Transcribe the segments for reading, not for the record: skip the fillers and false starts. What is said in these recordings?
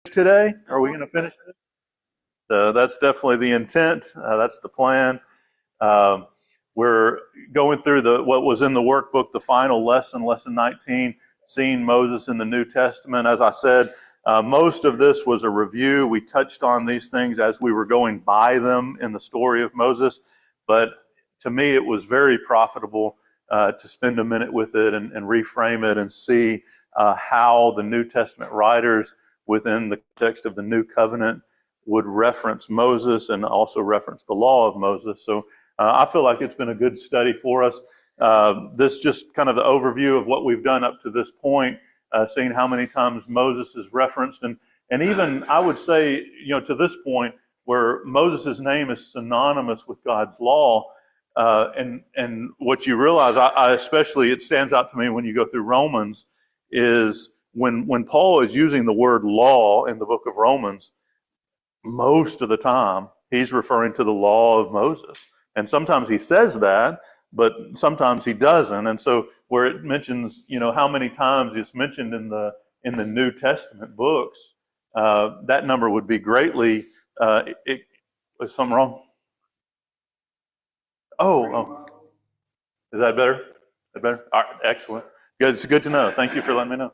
today? Are we going to finish it? That's definitely the intent. That's the plan. Um, we're going through what was in the workbook, the final lesson, lesson 19, seeing Moses in the New Testament. As I said, most of this was a review. We touched on these things as we were going by them in the story of Moses, but to me it was very profitable to spend a minute with it and reframe it and see how the New Testament writers within the context of the New Covenant would reference Moses and also reference the law of Moses. So I feel like it's been a good study for us. This just kind of the overview of what we've done up to this point, seeing how many times Moses is referenced. And even I would say, to this point where Moses' name is synonymous with God's law, and what you realize, I especially, it stands out to me when you go through Romans, is when Paul is using the word law in the book of Romans, most of the time he's referring to the law of Moses. And sometimes he says that, but sometimes he doesn't. And so where it mentions, how many times it's mentioned in the New Testament books, that number would be greatly, is something wrong? Oh, is that better? Is that better? All right, excellent. Good. It's good to know. Thank you for letting me know.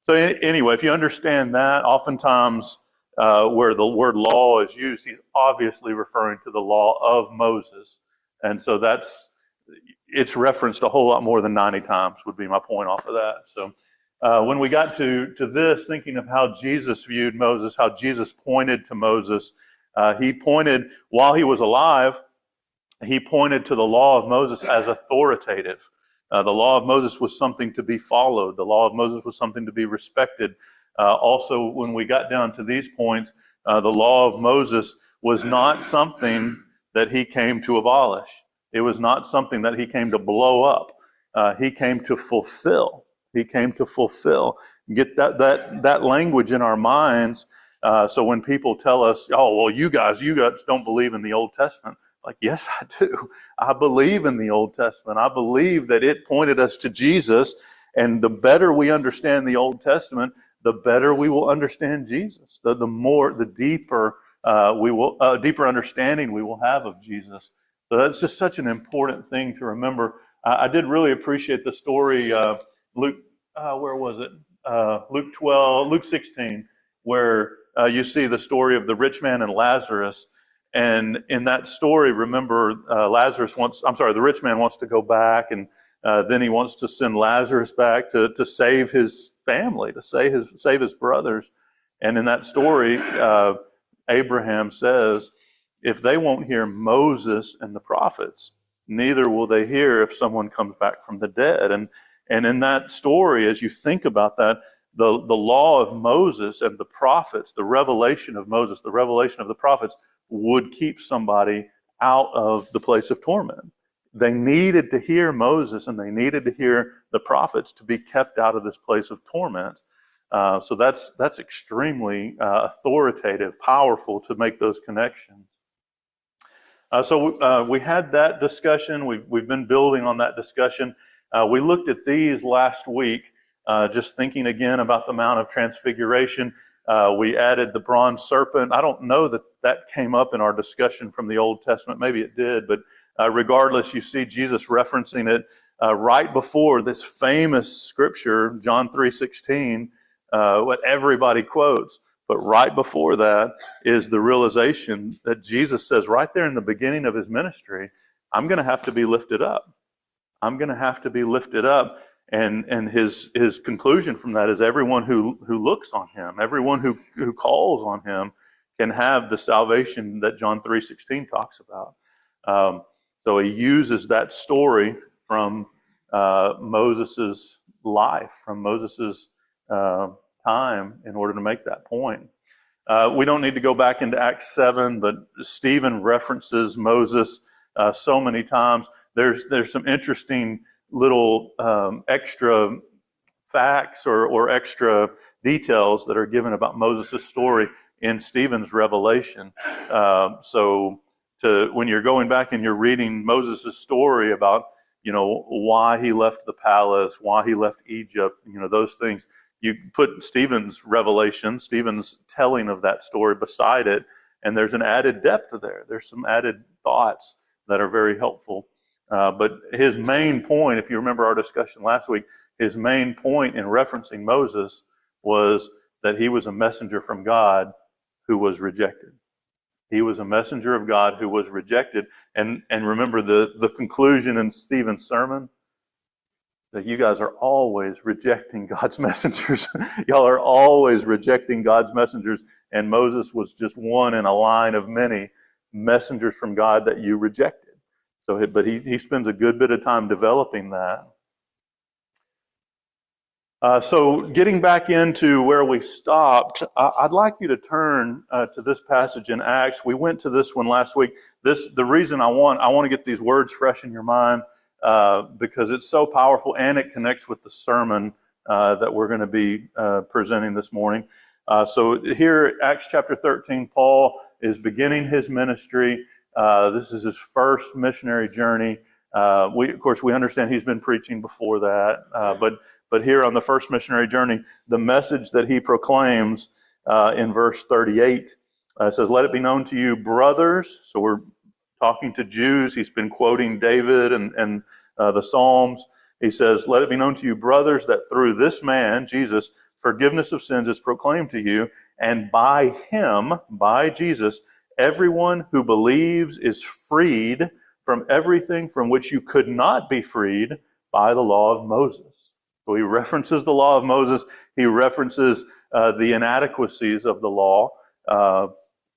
So anyway, if you understand that, oftentimes where the word law is used, he's obviously referring to the law of Moses. And so it's referenced a whole lot more than 90 times would be my point off of that. So when we got to this, thinking of how Jesus viewed Moses, how Jesus pointed to Moses, he pointed, while he was alive, he pointed to the law of Moses as authoritative. The law of Moses was something to be followed. The law of Moses was something to be respected. Also, when we got down to these points, the law of Moses was not something that he came to abolish. It was not something that he came to blow up. He came to fulfill. He came to fulfill. Get that language in our minds. So when people tell us, "Oh, well, you guys don't believe in the Old Testament," like, yes, I do. I believe in the Old Testament. I believe that it pointed us to Jesus, and the better we understand the Old Testament, the better we will understand Jesus. The deeper deeper understanding we will have of Jesus. So that's just such an important thing to remember. I did really appreciate the story, Luke. Where was it? Luke 12, Luke 16, where you see the story of the rich man and Lazarus. And in that story, remember, the rich man wants to go back, and then he wants to send Lazarus back to save his family, to save his brothers. And in that story, Abraham says, if they won't hear Moses and the prophets, neither will they hear if someone comes back from the dead. And in that story, as you think about that, the law of Moses and the prophets, the revelation of Moses, the revelation of the prophets, would keep somebody out of the place of torment. They needed to hear Moses and they needed to hear the prophets to be kept out of this place of torment. So that's extremely authoritative, powerful to make those connections. So we had that discussion. We've been building on that discussion. We looked at these last week, just thinking again about the Mount of Transfiguration. We added the bronze serpent. I don't know that came up in our discussion from the Old Testament. Maybe it did, but regardless, you see Jesus referencing it right before this famous scripture, John 3:16, what everybody quotes. But right before that is the realization that Jesus says right there in the beginning of his ministry, I'm going to have to be lifted up. I'm going to have to be lifted up. And his conclusion from that is everyone who looks on him, everyone who calls on him can have the salvation that John 3:16 talks about. So he uses that story from Moses' life, from Moses' time in order to make that point. We don't need to go back into Acts 7, but Stephen references Moses so many times. There's some interesting little extra facts or extra details that are given about Moses' story in Stephen's revelation. So when you're going back and you're reading Moses' story about, why he left the palace, why he left Egypt, those things, you put Stephen's revelation, Stephen's telling of that story beside it, and there's an added depth there. There's some added thoughts that are very helpful. But his main point, if you remember our discussion last week, his main point in referencing Moses was that he was a messenger from God who was rejected. He was a messenger of God who was rejected. And remember the conclusion in Stephen's sermon? That you guys are always rejecting God's messengers. Y'all are always rejecting God's messengers. And Moses was just one in a line of many messengers from God that you rejected. But he spends a good bit of time developing that. So getting back into where we stopped, I'd like you to turn to this passage in Acts. We went to this one last week. The reason I want to get these words fresh in your mind because it's so powerful and it connects with the sermon that we're going to be presenting this morning. So here, Acts chapter 13, Paul is beginning his ministry. This is his first missionary journey. Of course, we understand he's been preaching before that, but here on the first missionary journey, the message that he proclaims in verse 38 says, "Let it be known to you, brothers." So we're talking to Jews. He's been quoting David and the Psalms. He says, "Let it be known to you, brothers, that through this man, Jesus, forgiveness of sins is proclaimed to you, and by him, by Jesus, everyone who believes is freed from everything from which you could not be freed by the law of Moses." So he references the law of Moses. He references the inadequacies of the law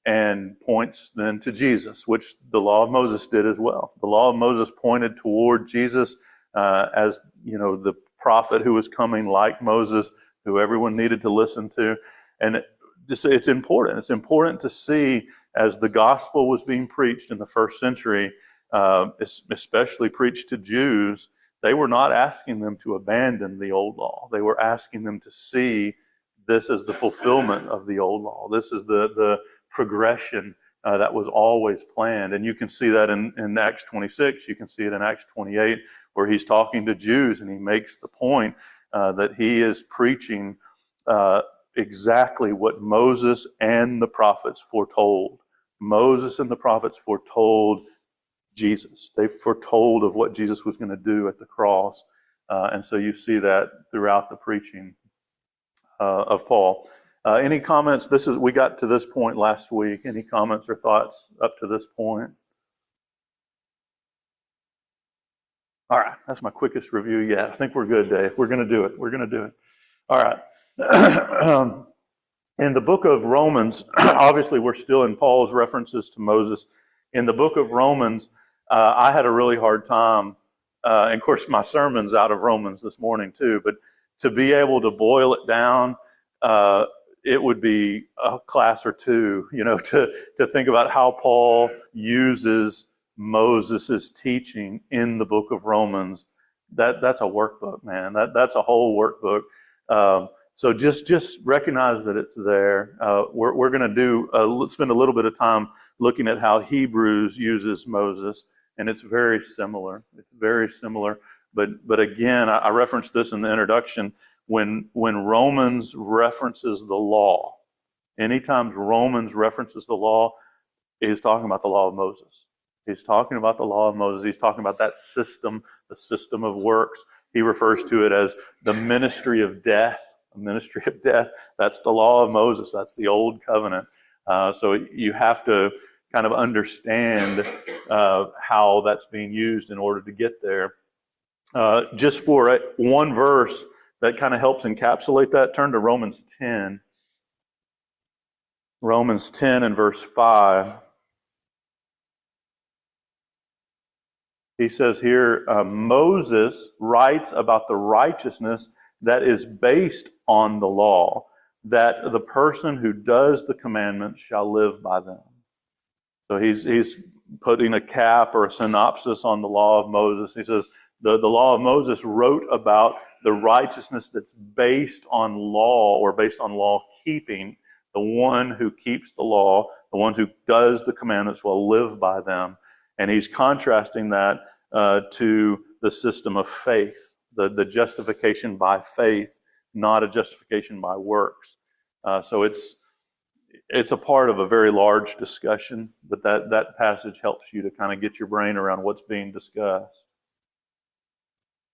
and points then to Jesus, which the law of Moses did as well. The law of Moses pointed toward Jesus as, the prophet who was coming like Moses, who everyone needed to listen to. And it's important. It's important to see as the gospel was being preached in the first century, especially preached to Jews, they were not asking them to abandon the old law. They were asking them to see this as the fulfillment of the old law. This is the progression that was always planned. And you can see that in Acts 26. You can see it in Acts 28, where he's talking to Jews and he makes the point that he is preaching exactly what Moses and the prophets foretold. Moses and the prophets foretold Jesus. They foretold of what Jesus was going to do at the cross. And so you see that throughout the preaching of Paul. Any comments? We got to this point last week. Any comments or thoughts up to this point? All right, that's my quickest review yet. I think we're good, Dave. We're going to do it. We're going to do it. All right. In the book of Romans, obviously we're still in Paul's references to Moses. In the book of Romans, I had a really hard time, and of course my sermon's out of Romans this morning too, but to be able to boil it down, it would be a class or two, to think about how Paul uses Moses' teaching in the book of Romans. That's a workbook, man. That's a whole workbook. So just recognize that it's there. We're going to spend a little bit of time looking at how Hebrews uses Moses, and it's very similar. It's very similar. But again, I referenced this in the introduction. When Romans references the law, anytime Romans references the law, he's talking about the law of Moses. He's talking about the law of Moses. He's talking about that system, the system of works. He refers to it as the ministry of death. A ministry of death. That's the law of Moses. That's the old covenant. So you have to kind of understand how that's being used in order to get there. Just for one verse that kind of helps encapsulate that, turn to Romans 10. Romans 10 and verse 5. He says here, Moses writes about the righteousness that is based on the law, that the person who does the commandments shall live by them. So he's putting a cap or a synopsis on the law of Moses. He says the law of Moses wrote about the righteousness that's based on law or based on law keeping. The one who keeps the law, the one who does the commandments will live by them. And he's contrasting that to the system of faith, the justification by faith not a justification by works. So it's a part of a very large discussion, but that passage helps you to kind of get your brain around what's being discussed.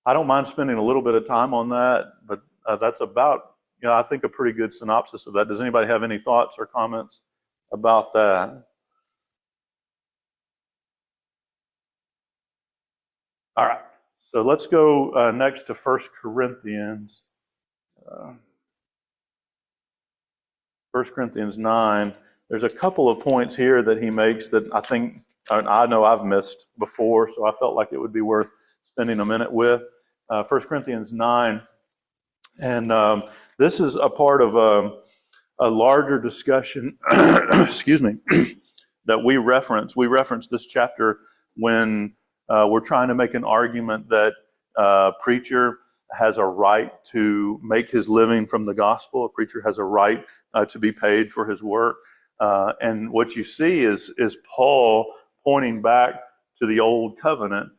I don't mind spending a little bit of time on that, but that's about, I think, a pretty good synopsis of that. Does anybody have any thoughts or comments about that? All right, so let's go next to 1 Corinthians. 1 Corinthians 9. There's a couple of points here that he makes that I know I've missed before, so I felt like it would be worth spending a minute with. 1 Corinthians 9. And this is a part of a larger discussion, excuse me, that we reference. We reference this chapter when we're trying to make an argument that a preacher has a right to make his living from the gospel. A preacher has a right to be paid for his work. And what you see is Paul pointing back to the old covenant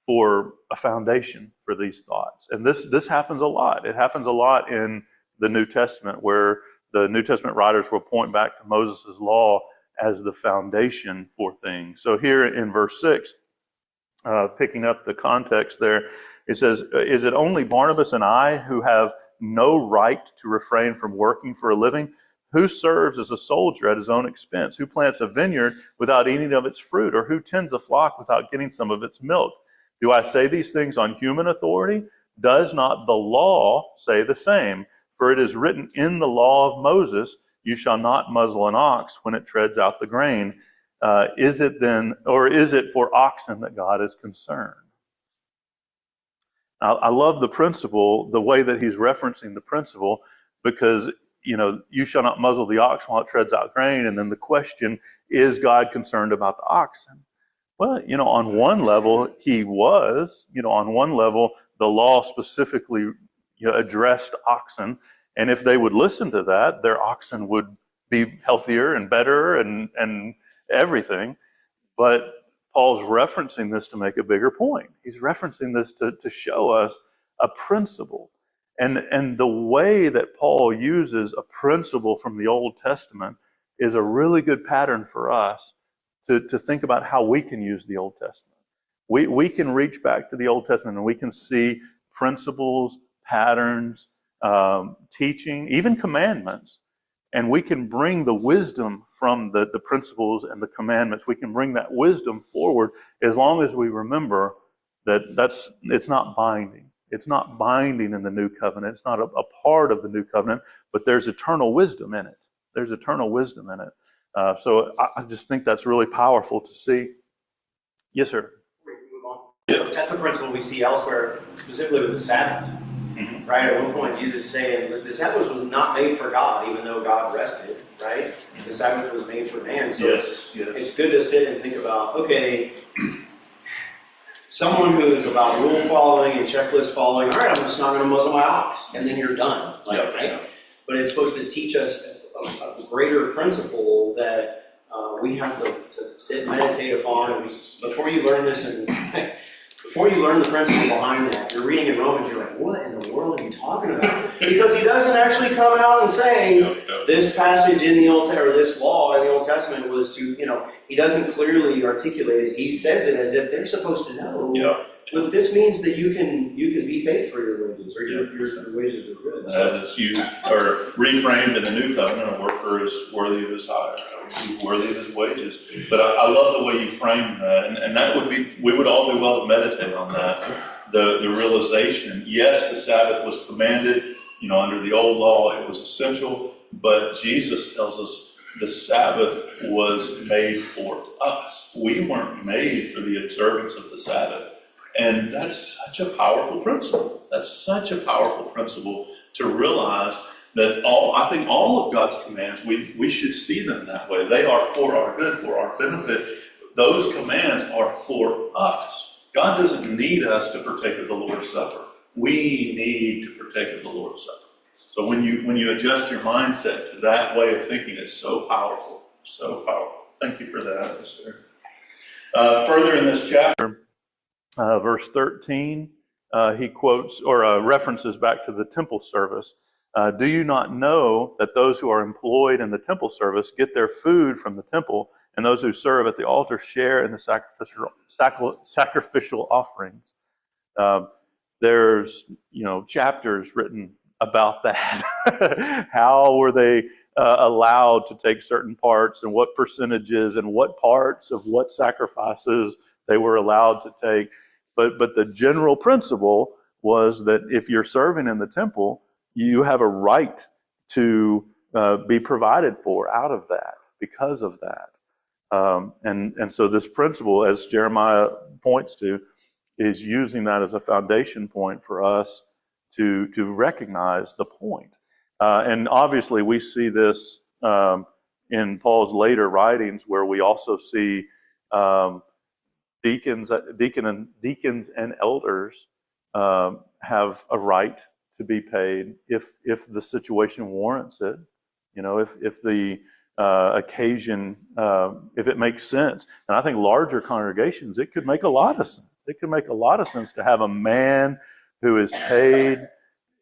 for a foundation for these thoughts. And this happens a lot. It happens a lot in the New Testament, where the New Testament writers will point back to Moses' law as the foundation for things. So here in verse 6, picking up the context there, it says, "Is it only Barnabas and I who have no right to refrain from working for a living? Who serves as a soldier at his own expense? Who plants a vineyard without eating of its fruit? Or who tends a flock without getting some of its milk? Do I say these things on human authority? Does not the law say the same? For it is written in the law of Moses, you shall not muzzle an ox when it treads out the grain. Is it for oxen that God is concerned?" I love the principle, the way that he's referencing the principle, because, you shall not muzzle the ox while it treads out grain. And then the question, is God concerned about the oxen? Well, on one level, he was. On one level, the law specifically addressed oxen. And if they would listen to that, their oxen would be healthier and better and everything. But Paul's referencing this to make a bigger point. He's referencing this to show us a principle. And the way that Paul uses a principle from the Old Testament is a really good pattern for us to think about how we can use the Old Testament. We can reach back to the Old Testament and we can see principles, patterns, teaching, even commandments. And we can bring the wisdom from the principles and the commandments. We can bring that wisdom forward as long as we remember that it's not binding. It's not binding in the new covenant. It's not a part of the new covenant, but there's eternal wisdom in it. There's eternal wisdom in it. So I just think that's really powerful to see. Yes, sir. That's a principle we see elsewhere, specifically with the Sabbath. Mm-hmm. Right? At one point, Jesus is saying that the Sabbath was not made for God, even though God rested, right? The Sabbath was made for man. So it's good to sit and think about, okay, someone who is about rule following and checklist following, all right, I'm just not going to muzzle my ox, and then you're done. Right? But it's supposed to teach us a greater principle that we have to sit and meditate upon. And before you learn this, and before you learn the principle behind that, you're reading in Romans, you're like, what in the world are you talking about? Because he doesn't actually come out and say this passage in the Old Testament, or this law in the Old Testament was to, he doesn't clearly articulate it. He says it as if they're supposed to know. But this means that you can be paid for your wages, or your wages are good. As it's used or reframed in the new covenant, a worker is worthy of his hire, he's worthy of his wages. But I love the way you frame that, and that would be, we would all do well to meditate on that. The realization, yes, the Sabbath was commanded, under the old law it was essential, but Jesus tells us the Sabbath was made for us. We weren't made for the observance of the Sabbath. And that's such a powerful principle. That's such a powerful principle to realize that I think all of God's commands, we should see them that way. They are for our good, for our benefit. Those commands are for us. God doesn't need us to partake of the Lord's Supper. We need to partake of the Lord's Supper. So when you adjust your mindset to that way of thinking, it's so powerful, so powerful. Thank you for that, sir. Further in this chapter, verse 13, he quotes or references back to the temple service. Do you not know that those who are employed in the temple service get their food from the temple, and those who serve at the altar share in the sacrificial offerings? There's chapters written about that. How were they allowed to take certain parts, and what percentages, and what parts of what sacrifices they were allowed to take? But the general principle was that if you're serving in the temple, you have a right to be provided for out of that because of that. And so this principle, as Jeremiah points to, is using that as a foundation point for us to recognize the point. And obviously we see this in Paul's later writings, where we also see deacons and elders have a right to be paid if the situation warrants it. If the occasion, if it makes sense. And I think larger congregations, it could make a lot of sense. It could make a lot of sense to have a man who is paid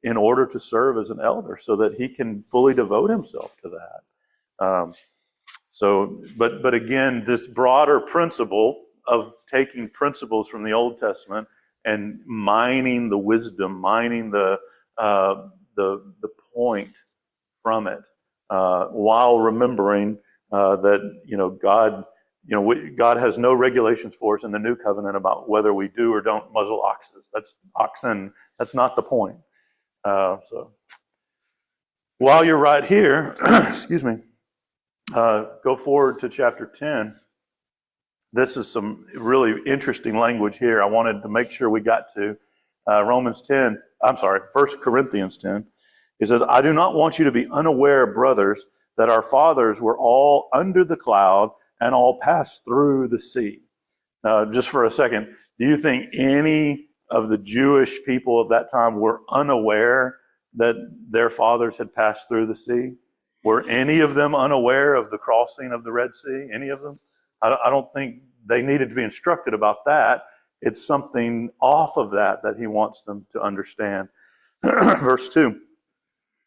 in order to serve as an elder, so that he can fully devote himself to that. But again, this broader principle of taking principles from the Old Testament and mining the wisdom, mining the point from it, while remembering that God has no regulations for us in the New Covenant about whether we do or don't muzzle oxen. That's not the point. So while you're right here, excuse me, go forward to chapter 10. This is some really interesting language here. I wanted to make sure we got to Romans 10. I'm sorry, 1 Corinthians 10. It says, I do not want you to be unaware, brothers, that our fathers were all under the cloud and all passed through the sea. Just for a second, do you think any of the Jewish people of that time were unaware that their fathers had passed through the sea? Were any of them unaware of the crossing of the Red Sea? Any of them? I don't think they needed to be instructed about that. It's something off of that he wants them to understand. Verse 2.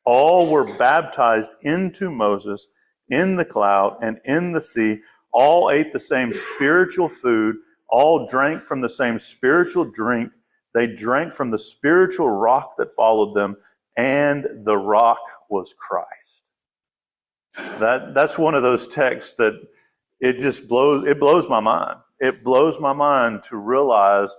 All were baptized into Moses in the cloud and in the sea. All ate the same spiritual food. All drank from the same spiritual drink. They drank from the spiritual rock that followed them, and the rock was Christ. That's one of those texts that it blows my mind. It blows my mind to realize,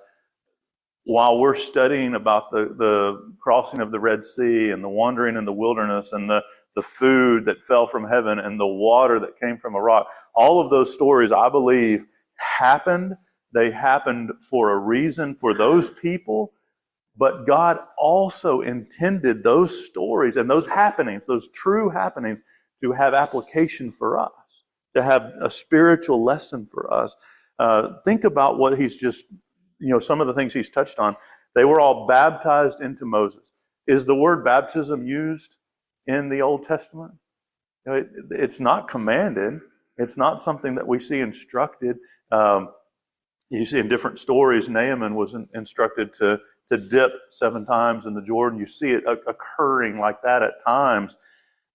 while we're studying about the crossing of the Red Sea and the wandering in the wilderness and the food that fell from heaven and the water that came from a rock, all of those stories, I believe, happened. They happened for a reason for those people, but God also intended those stories and those happenings, those true happenings, to have application for us, to have a spiritual lesson for us. Think about what he's just, some of the things he's touched on. They were all baptized into Moses. Is the word baptism used in the Old Testament? It's not commanded. It's not something that we see instructed. You see in different stories, Naaman was instructed to dip 7 times in the Jordan. You see it occurring like that at times.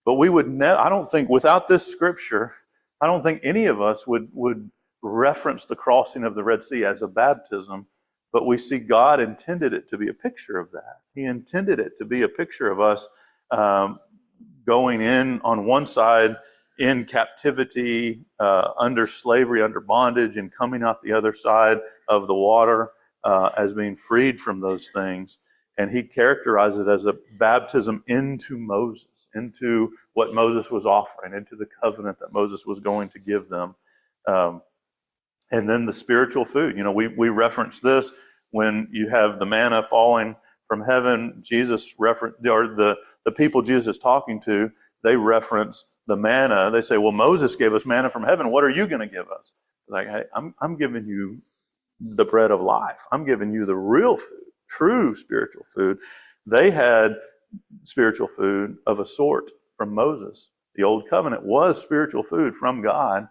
But we would never, I don't think, without this scripture, I don't think any of us would reference the crossing of the Red Sea as a baptism. But we see God intended it to be a picture of that. He intended it to be a picture of us going in on one side in captivity, under slavery, under bondage, and coming out the other side of the water as being freed from those things. And he characterized it as a baptism into Moses, into what Moses was offering, into the covenant that Moses was going to give them. And then the spiritual food. We reference this when you have the manna falling from heaven. Jesus referenced, or the people Jesus is talking to, they reference the manna. They say, well, Moses gave us manna from heaven. What are you going to give us? Like, hey, I'm giving you the bread of life. I'm giving you the real food, true spiritual food. They had spiritual food of a sort from Moses. The old covenant was spiritual food from God.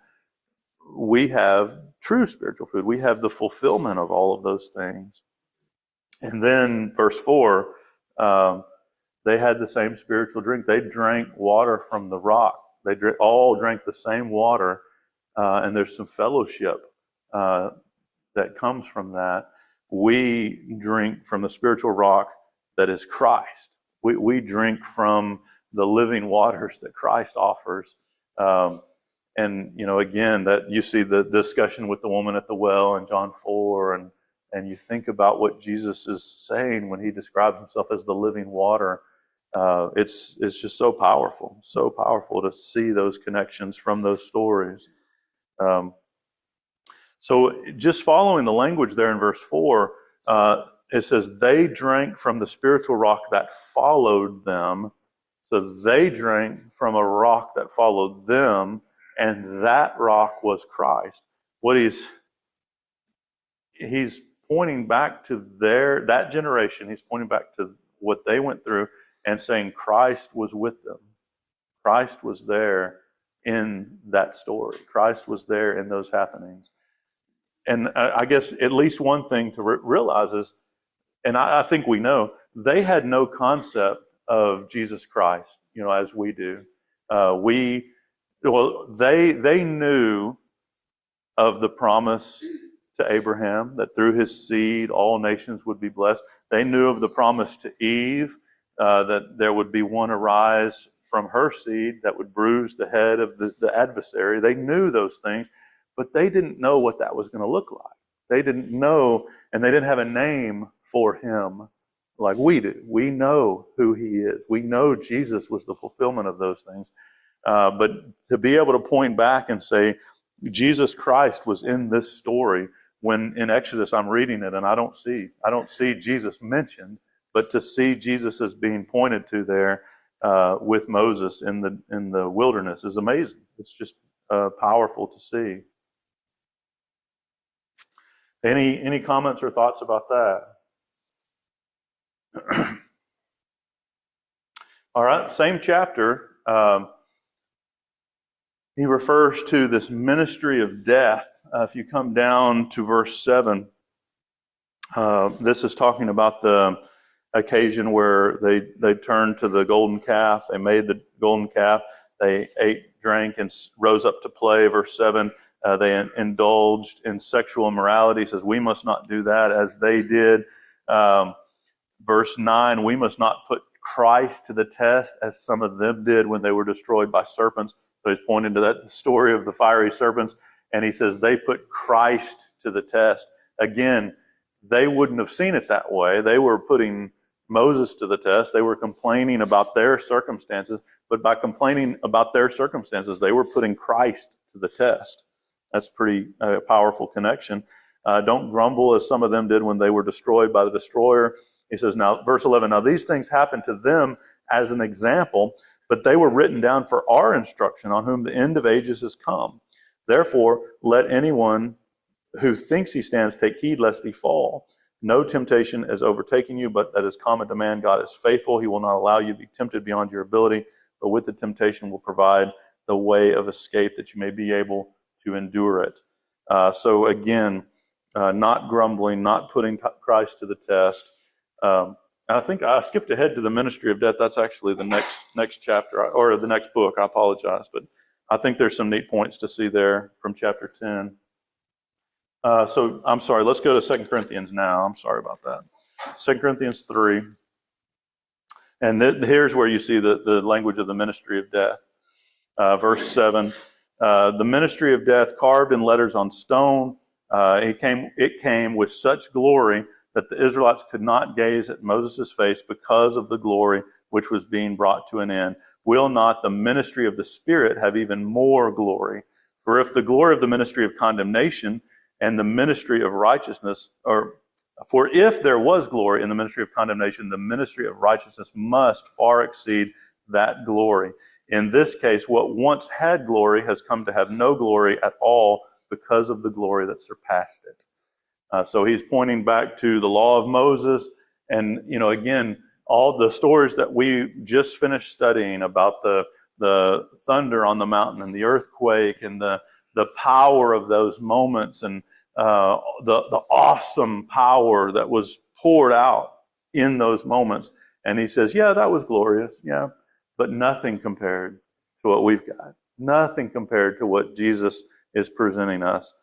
We have true spiritual food. We have the fulfillment of all of those things. And then verse 4, they had the same spiritual drink. They drank water from the rock. They all drank the same water, and there's some fellowship that comes from that. We drink from the spiritual rock that is Christ. We drink from the living waters that Christ offers. And, again, that you see the discussion with the woman at the well in John 4, and you think about what Jesus is saying when he describes himself as the living water. It's just so powerful to see those connections from those stories. So just following the language there in verse 4, it says, they drank from the spiritual rock that followed them. So they drank from a rock that followed them, and that rock was Christ. What he's pointing back to that generation. He's pointing back to what they went through and saying Christ was with them. Christ was there in that story. Christ was there in those happenings. And I guess at least one thing to realize is, and I think we know, they had no concept of Jesus Christ, as we do. They knew of the promise to Abraham that through his seed all nations would be blessed. They knew of the promise to Eve that there would be one arise from her seed that would bruise the head of the adversary. They knew those things, but they didn't know what that was going to look like. They didn't know, and they didn't have a name for him like we do. We know who he is. We know Jesus was the fulfillment of those things. But to be able to point back and say, Jesus Christ was in this story, when in Exodus I'm reading it and I don't see Jesus mentioned, but to see Jesus as being pointed to there with Moses in the wilderness is amazing. It's just powerful to see. Any comments or thoughts about that? All right, same chapter. He refers to this ministry of death. If you come down to verse 7, this is talking about the occasion where they turned to the golden calf. They made the golden calf. They ate, drank, and rose up to play. Verse 7, they indulged in sexual immorality. He says, we must not do that as they did. Verse 9, we must not put Christ to the test as some of them did when they were destroyed by serpents. So he's pointing to that story of the fiery serpents, and he says they put Christ to the test. Again, they wouldn't have seen it that way. They were putting Moses to the test. They were complaining about their circumstances, but by complaining about their circumstances, they were putting Christ to the test. That's pretty powerful connection. Don't grumble as some of them did when they were destroyed by the destroyer. He says, now, verse 11, now these things happened to them as an example, but they were written down for our instruction, on whom the end of ages has come. Therefore, let anyone who thinks he stands take heed lest he fall. No temptation is overtaking you, but that is common to man. God is faithful. He will not allow you to be tempted beyond your ability, but with the temptation will provide the way of escape that you may be able to endure it. So again, not grumbling, not putting Christ to the test. I think I skipped ahead to the ministry of death. That's actually the next chapter, or the next book. I apologize, but I think there's some neat points to see there from chapter 10. So I'm sorry, let's go to 2 Corinthians now. I'm sorry about that. 2 Corinthians 3. And here's where you see the language of the ministry of death. Verse 7. The ministry of death carved in letters on stone. It came with such glory that the Israelites could not gaze at Moses' face because of the glory which was being brought to an end. Will not the ministry of the Spirit have even more glory? For if the glory of the ministry of condemnation and the ministry of righteousness, for if there was glory in the ministry of condemnation, the ministry of righteousness must far exceed that glory. In this case, what once had glory has come to have no glory at all because of the glory that surpassed it. So he's pointing back to the law of Moses, and again, all the stories that we just finished studying about the thunder on the mountain and the earthquake and the power of those moments, and the awesome power that was poured out in those moments. And he says, yeah, that was glorious, yeah, but nothing compared to what we've got. Nothing compared to what Jesus is presenting us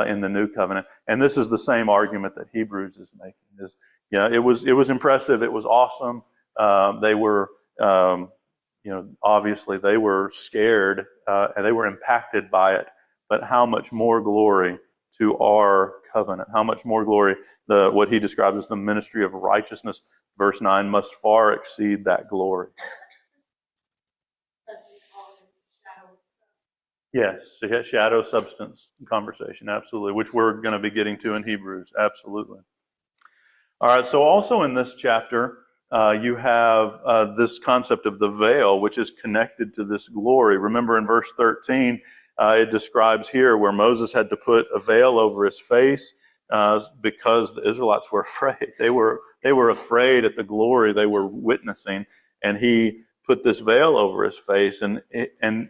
in the new covenant. And this is the same argument that Hebrews is making. Is, it was impressive. It was awesome. They were, obviously they were scared and they were impacted by it. But how much more glory to our covenant? How much more glory? What he describes as the ministry of righteousness, verse 9, must far exceed that glory. Yes, shadow substance conversation, absolutely, which we're going to be getting to in Hebrews, absolutely. All right, so also in this chapter, you have this concept of the veil, which is connected to this glory. Remember in verse 13, it describes here where Moses had to put a veil over his face because the Israelites were afraid. They were afraid at the glory they were witnessing, and he put this veil over his face. And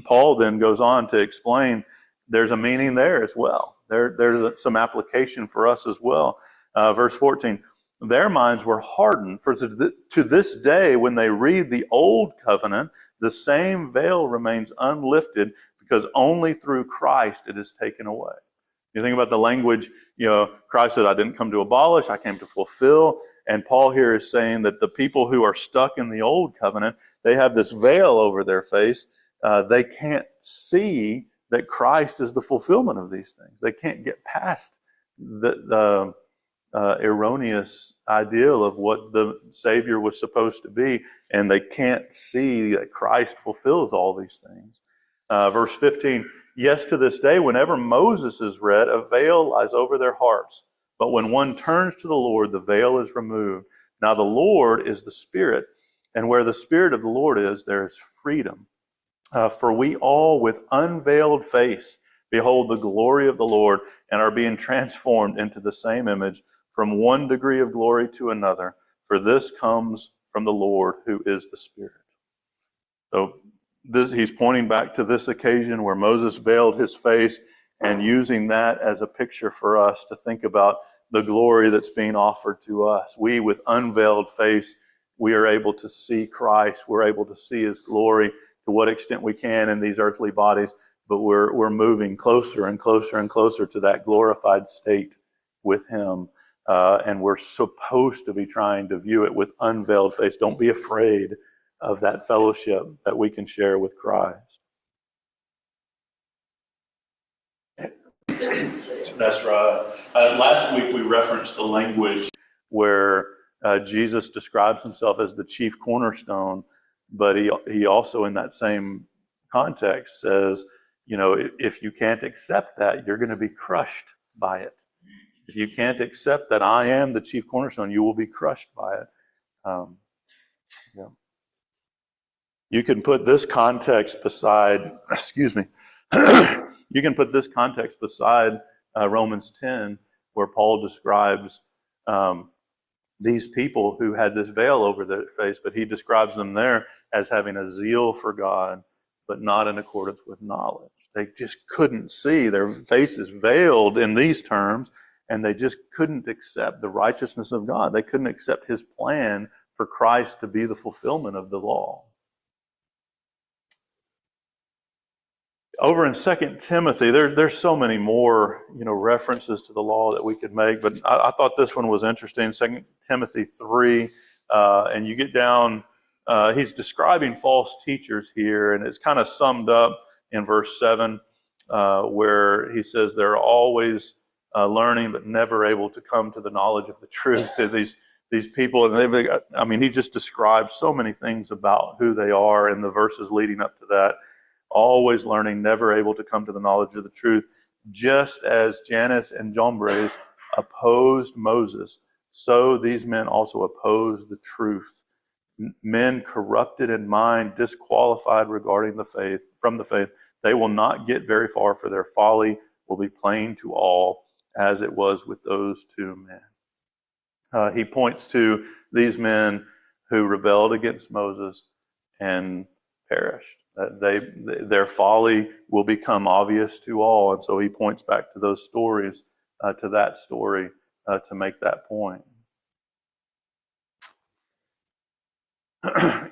Paul then goes on to explain there's a meaning there as well. There's some application for us as well. Verse 14, their minds were hardened, for to this day when they read the old covenant, the same veil remains unlifted because only through Christ it is taken away. You think about the language, Christ said, I didn't come to abolish, I came to fulfill. And Paul here is saying that the people who are stuck in the old covenant, they have this veil over their face. They can't see that Christ is the fulfillment of these things. They can't get past the erroneous ideal of what the Savior was supposed to be, and they can't see that Christ fulfills all these things. Verse 15, yes, to this day, whenever Moses is read, a veil lies over their hearts. But when one turns to the Lord, the veil is removed. Now the Lord is the Spirit, and where the Spirit of the Lord is, there is freedom. For we all with unveiled face behold the glory of the Lord and are being transformed into the same image from one degree of glory to another. For this comes from the Lord who is the Spirit. So he's pointing back to this occasion where Moses veiled his face and using that as a picture for us to think about the glory that's being offered to us. We, with unveiled face, we are able to see Christ. We're able to see His glory to what extent we can in these earthly bodies, but we're moving closer and closer and closer to that glorified state with Him. And we're supposed to be trying to view it with unveiled face. Don't be afraid of that fellowship that we can share with Christ. That's right. Last week we referenced the language where Jesus describes himself as the chief cornerstone, but he also in that same context says, if you can't accept that, you're going to be crushed by it. If you can't accept that I am the chief cornerstone, you will be crushed by it. Yeah. You can put this context beside, you can put this context beside Romans 10, where Paul describes these people who had this veil over their face, but he describes them there as having a zeal for God, but not in accordance with knowledge. They just couldn't see. Their faces veiled in these terms, and they just couldn't accept the righteousness of God. They couldn't accept His plan for Christ to be the fulfillment of the law. Over in 2 Timothy, there's so many more, references to the law that we could make, but I thought this one was interesting. 2 Timothy 3, and you get down, he's describing false teachers here, and it's kind of summed up in verse 7, where he says they're always learning but never able to come to the knowledge of the truth. These people, and he just describes so many things about who they are in the verses leading up to that. Always learning, never able to come to the knowledge of the truth. Just as Jannes and Jambres opposed Moses, so these men also oppose the truth. Men corrupted in mind, disqualified regarding the faith, from the faith, they will not get very far, for their folly will be plain to all, as it was with those two men. He points to these men who rebelled against Moses and perished. Their folly will become obvious to all. And so he points back to those stories, to that story, to make that point.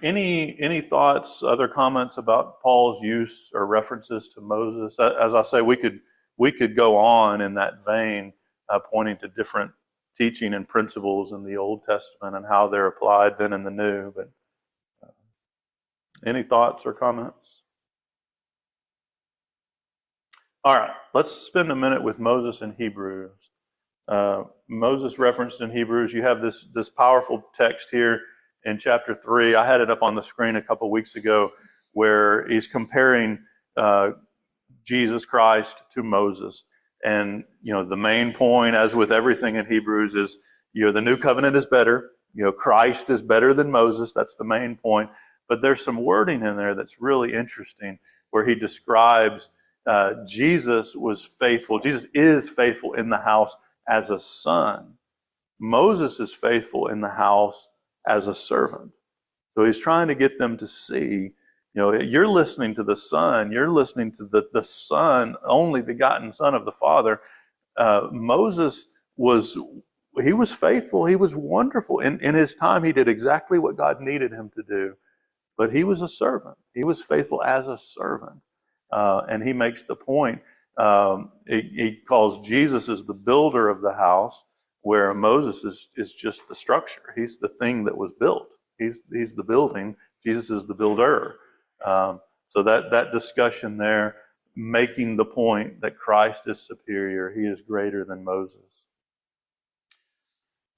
Any thoughts, other comments about Paul's use or references to Moses? As I say, we could go on in that vein, pointing to different teaching and principles in the Old Testament and how they're applied then in the New. But any thoughts or comments? All right, let's spend a minute with Moses in Hebrews. Moses referenced in Hebrews. You have this powerful text here in chapter 3. I had it up on the screen a couple weeks ago, where he's comparing Jesus Christ to Moses. And the main point, as with everything in Hebrews, is the new covenant is better. Christ is better than Moses. That's the main point. But there's some wording in there that's really interesting, where he describes Jesus was faithful. Jesus is faithful in the house as a son. Moses is faithful in the house as a servant. So he's trying to get them to see, you're listening to the Son. You're listening to the Son, only begotten Son of the Father. Moses was faithful. He was wonderful. In his time, he did exactly what God needed him to do. But he was a servant. He was faithful as a servant. And he makes the point, he calls Jesus as the builder of the house, where Moses is just the structure. He's the thing that was built. He's the building. Jesus is the builder. So that discussion there, making the point that Christ is superior. He is greater than Moses.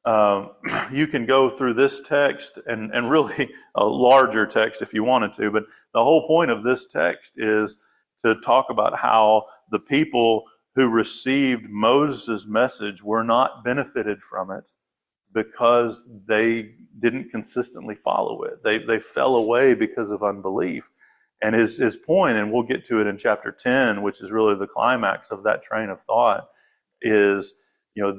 You can go through this text and really a larger text if you wanted to, but the whole point of this text is to talk about how the people who received Moses' message were not benefited from it because they didn't consistently follow it. They fell away because of unbelief. And his point, and we'll get to it in chapter 10, which is really the climax of that train of thought, is,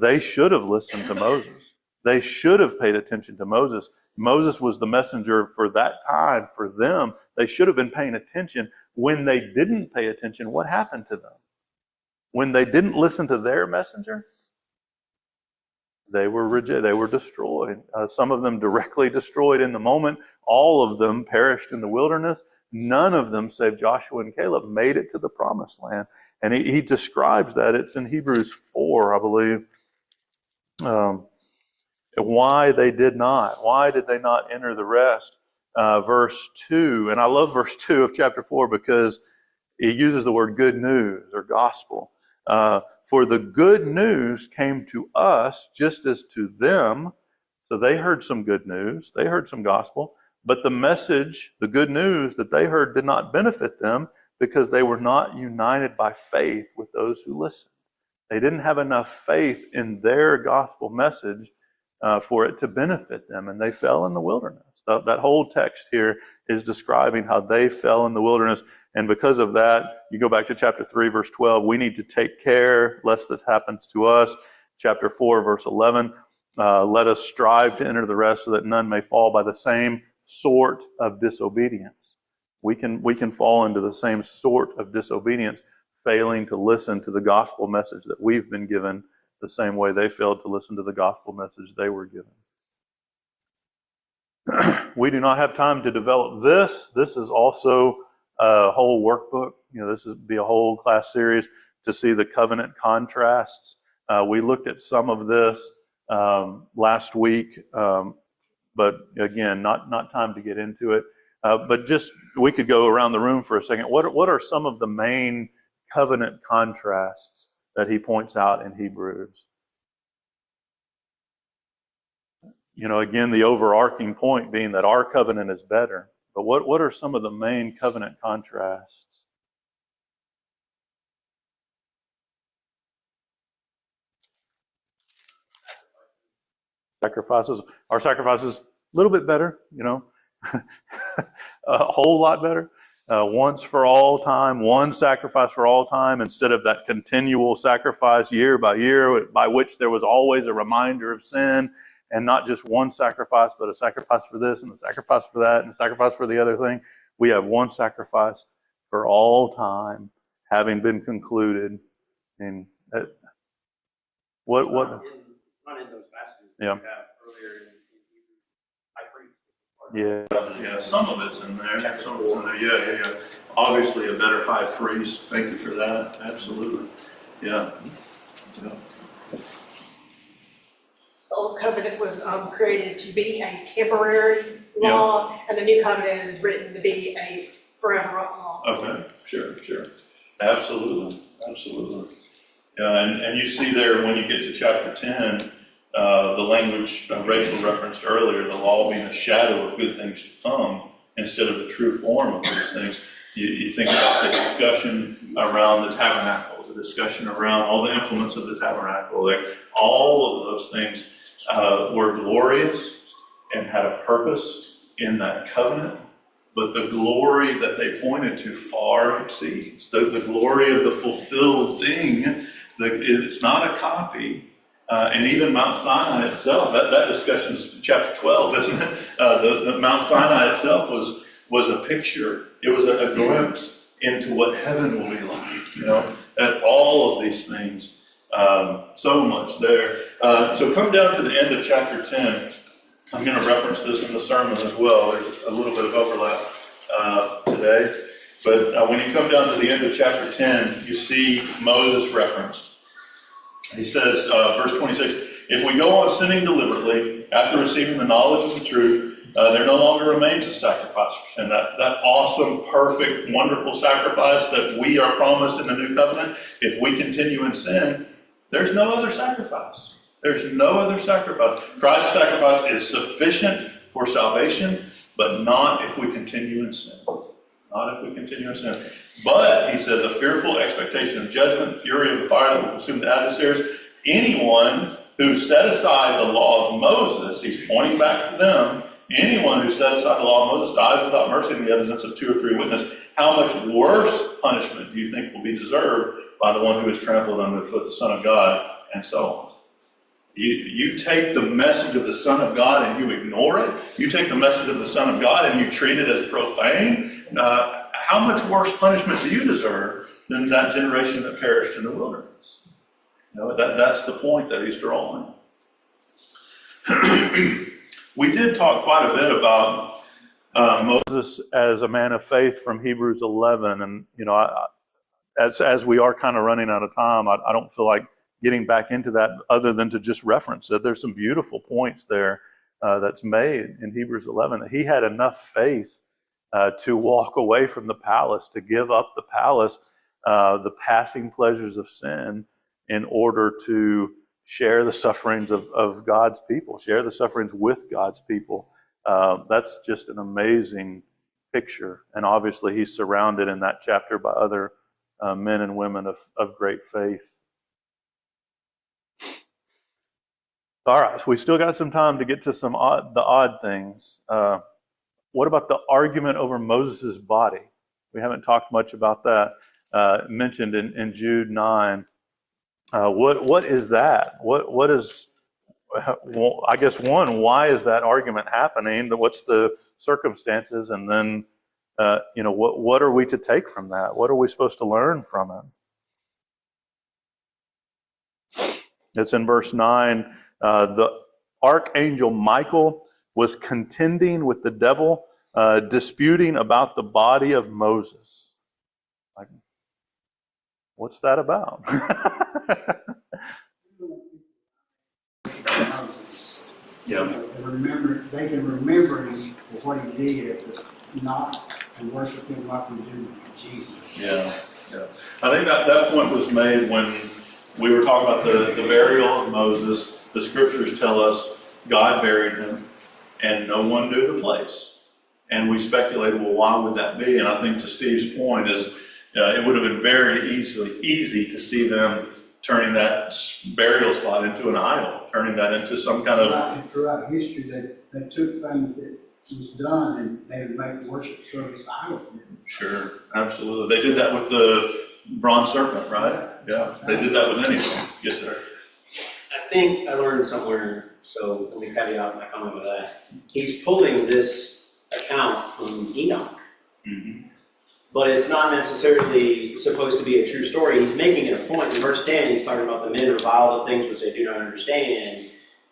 they should have listened to Moses. They should have paid attention to Moses. Moses was the messenger for that time, for them. They should have been paying attention. When they didn't pay attention, what happened to them? When they didn't listen to their messenger, they were destroyed. Some of them directly destroyed in the moment. All of them perished in the wilderness. None of them, save Joshua and Caleb, made it to the promised land. And he describes that. It's in Hebrews 4, I believe. Why they did not. Why did they not enter the rest? Verse 2, and I love verse 2 of chapter 4 because it uses the word good news or gospel. For the good news came to us just as to them. So they heard some good news. They heard some gospel. But the message, the good news that they heard did not benefit them because they were not united by faith with those who listened. They didn't have enough faith in their gospel message for it to benefit them, and they fell in the wilderness. That whole text here is describing how they fell in the wilderness, and because of that, you go back to chapter 3, verse 12, we need to take care lest this happens to us. Chapter 4, verse 11, let us strive to enter the rest so that none may fall by the same sort of disobedience. We can fall into the same sort of disobedience, failing to listen to the gospel message that we've been given the same way they failed to listen to the gospel message they were given. We do not have time to develop this. This is also a whole workbook. This would be a whole class series to see the covenant contrasts. We looked at some of this last week, but again, not time to get into it. But just we could go around the room for a second. What are some of the main covenant contrasts that he points out in Hebrews? Again, the overarching point being that our covenant is better. But what are some of the main covenant contrasts? Sacrifices. Our sacrifices a little bit better, a whole lot better. Once for all time, one sacrifice for all time, instead of that continual sacrifice year by year, by which there was always a reminder of sin, and not just one sacrifice, but a sacrifice for this and a sacrifice for that and a sacrifice for the other thing. We have one sacrifice for all time, having been concluded. And what? Not in those passages Yeah. we have earlier in Hebrews. High priest. Yeah, yeah, some of it's in there. Some of it's in there. Yeah. Obviously, a better high priest. Thank you for that. Absolutely. Yeah. The old covenant was created to be a temporary law, and the new covenant is written to be a forever law. Okay. Sure. Absolutely. Yeah, and you see there when you get to chapter 10, the language Rachel referenced earlier, the law being a shadow of good things to come instead of the true form of these things. You think about the discussion around the tabernacle, the discussion around all the implements of the tabernacle. All of those things were glorious and had a purpose in that covenant, but the glory that they pointed to far exceeds the glory of the fulfilled thing. It's not a copy. And even Mount Sinai itself, that discussion is chapter 12, isn't it? The Mount Sinai itself was a picture. It was a glimpse into what heaven will be like, and all of these things. So much there. So come down to the end of chapter 10. I'm going to reference this in the sermon as well. There's a little bit of overlap today. But when you come down to the end of chapter 10, you see Moses referenced. He says, verse 26, if we go on sinning deliberately after receiving the knowledge of the truth, there no longer remains a sacrifice for sin. That awesome, perfect, wonderful sacrifice that we are promised in the new covenant. If we continue in sin, there's no other sacrifice. There's no other sacrifice. Christ's sacrifice is sufficient for salvation, but not if we continue in sin. Not if we continue in sin. But, he says, a fearful expectation of judgment, fury of the fire that will consume the adversaries. Anyone who set aside the law of Moses, he's pointing back to them, anyone who set aside the law of Moses dies without mercy in the evidence of 2 or 3 witnesses. How much worse punishment do you think will be deserved by the one who has trampled underfoot the Son of God, and so on? You take the message of the Son of God and you ignore it. You take the message of the Son of God and you treat it as profane. How much worse punishment do you deserve than that generation that perished in the wilderness? That's the point that he's drawing. We did talk quite a bit about Moses as a man of faith from Hebrews 11, and as we are kind of running out of time, I don't feel like getting back into that other than to just reference it. There's some beautiful points there that's made in Hebrews 11. That he had enough faith to walk away from the palace, to give up the palace, the passing pleasures of sin, in order to share the sufferings of God's people, share the sufferings with God's people. That's just an amazing picture. And obviously he's surrounded in that chapter by other men and women of great faith. All right, so we still got some time to get to the odd things. What about the argument over Moses' body? We haven't talked much about that. Mentioned in Jude 9. What is that? What is? Well, I guess why is that argument happening? What's the circumstances? And then, what are we to take from that? What are we supposed to learn from it? It's in verse 9. The archangel Michael was contending with the devil, disputing about the body of Moses. Like, what's that about? Yeah. They can remember him for what he did, but not to worship him like we do Jesus. Yeah. I think that point was made when we were talking about the burial of Moses. The scriptures tell us God buried him, and no one knew the place. And we speculated, well, why would that be? And I think to Steve's point is, it would have been very easy to see them turning that burial spot into an idol, turning that into some kind of... Throughout history, they took things that was done and they would make worship service idol. Sure, absolutely. They did that with the bronze serpent, right? Yeah, they did that with anything. Yes, sir. I think I learned somewhere, so let me caveat my comment with that. He's pulling this account from Enoch. Mm-hmm. But it's not necessarily supposed to be a true story. He's making it a point. In verse 10, he's talking about the men revile the things which they do not understand.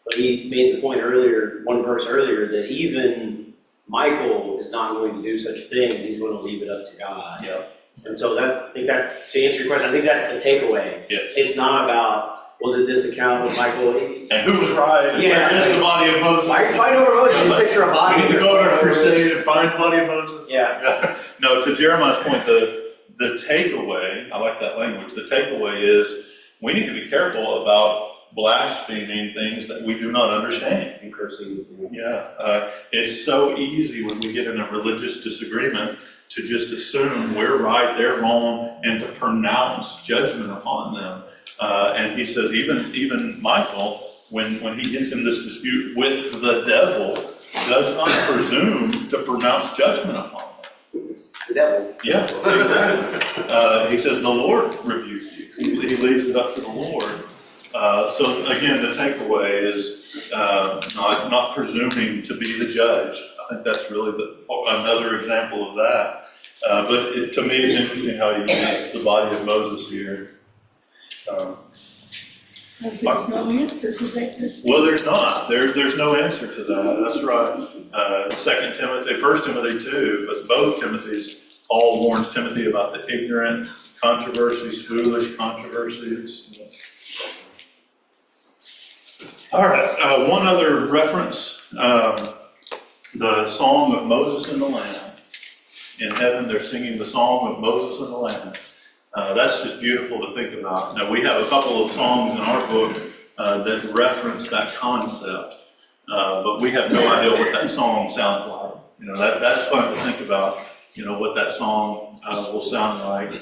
But he made the point earlier, one verse earlier, that even Michael is not going to do such a thing, he's going to leave it up to God. Yeah. And so I think that, to answer your question, I think that's the takeaway. Yes. It's not about, well, did this account with Michael, And who was right? And Yeah. where is the body of Moses? why are you fighting over Moses? Just picture a We body. need to go on a crusade and find the body of Moses. Yeah. No, to Jeremiah's point, the takeaway, I like that language, the takeaway is we need to be careful about blaspheming things that we do not understand. And cursing. Yeah, it's so easy when we get in a religious disagreement to just assume we're right, they're wrong, and to pronounce judgment upon them. And he says even Michael, when he gets in this dispute with the devil, does not presume to pronounce judgment upon them. The devil. Yeah, exactly. He says the Lord rebuked you. He leaves it up to the Lord. So again, the takeaway is not presuming to be the judge. I think that's really another example of that. But to me, it's interesting how he uses the body of Moses here. There's no answer to that. Well, there's not. There's no answer to that. That's right. 2 Timothy, 1 Timothy 2, but both Timothys, Paul warns Timothy about the ignorant controversies, foolish controversies. All right, one other reference, the song of Moses and the Lamb. In heaven, they're singing the song of Moses and the Lamb. That's just beautiful to think about. Now, we have a couple of songs in our book that reference that concept, but we have no idea what that song sounds like. You know, that's fun to think about, you know, what that song will sound like.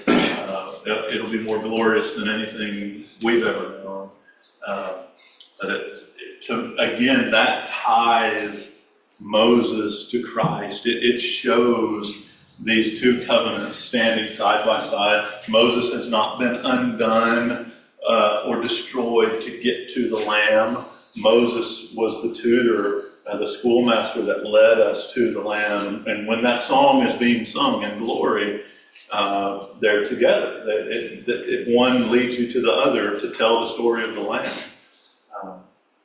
It'll be more glorious than anything we've ever known. But again, that ties Moses to Christ. It shows these two covenants standing side by side. Moses has not been undone or destroyed to get to the Lamb. Moses was the tutor, the schoolmaster that led us to the Lamb. And when that song is being sung in glory, they're together. One leads you to the other to tell the story of the Lamb.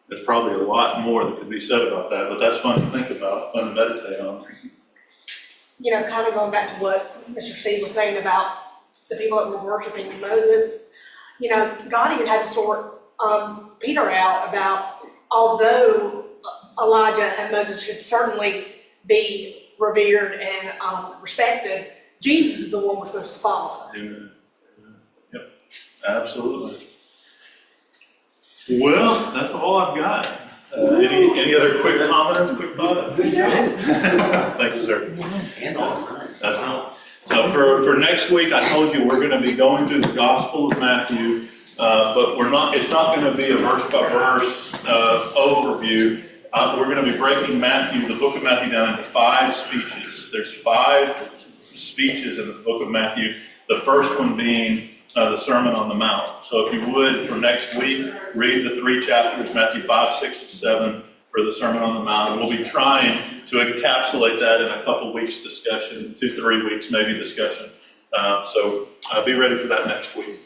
There's probably a lot more that could be said about that, but that's fun to think about, fun to meditate on. You know, kind of going back to what Mr. Steve was saying about the people that were worshiping Moses, you know, God even had to sort Peter out about, although Elijah and Moses should certainly be revered and respected, Jesus is the one we're supposed to follow. Amen. Yep, absolutely. Well, that's all I've got. Any other quick comments, quick thoughts? Thank you, sir. That's right. So for next week, I told you we're going to be going through the Gospel of Matthew, but it's not going to be a verse by verse overview. We're going to be breaking the book of Matthew down into 5 speeches. There's 5 speeches in the book of Matthew. The first one being the Sermon on the Mount. So if you would, for next week, read the 3 chapters, Matthew 5, 6, and 7, for the Sermon on the Mount. And we'll be trying to encapsulate that in a couple weeks discussion, 2-3 weeks maybe discussion. So be ready for that next week.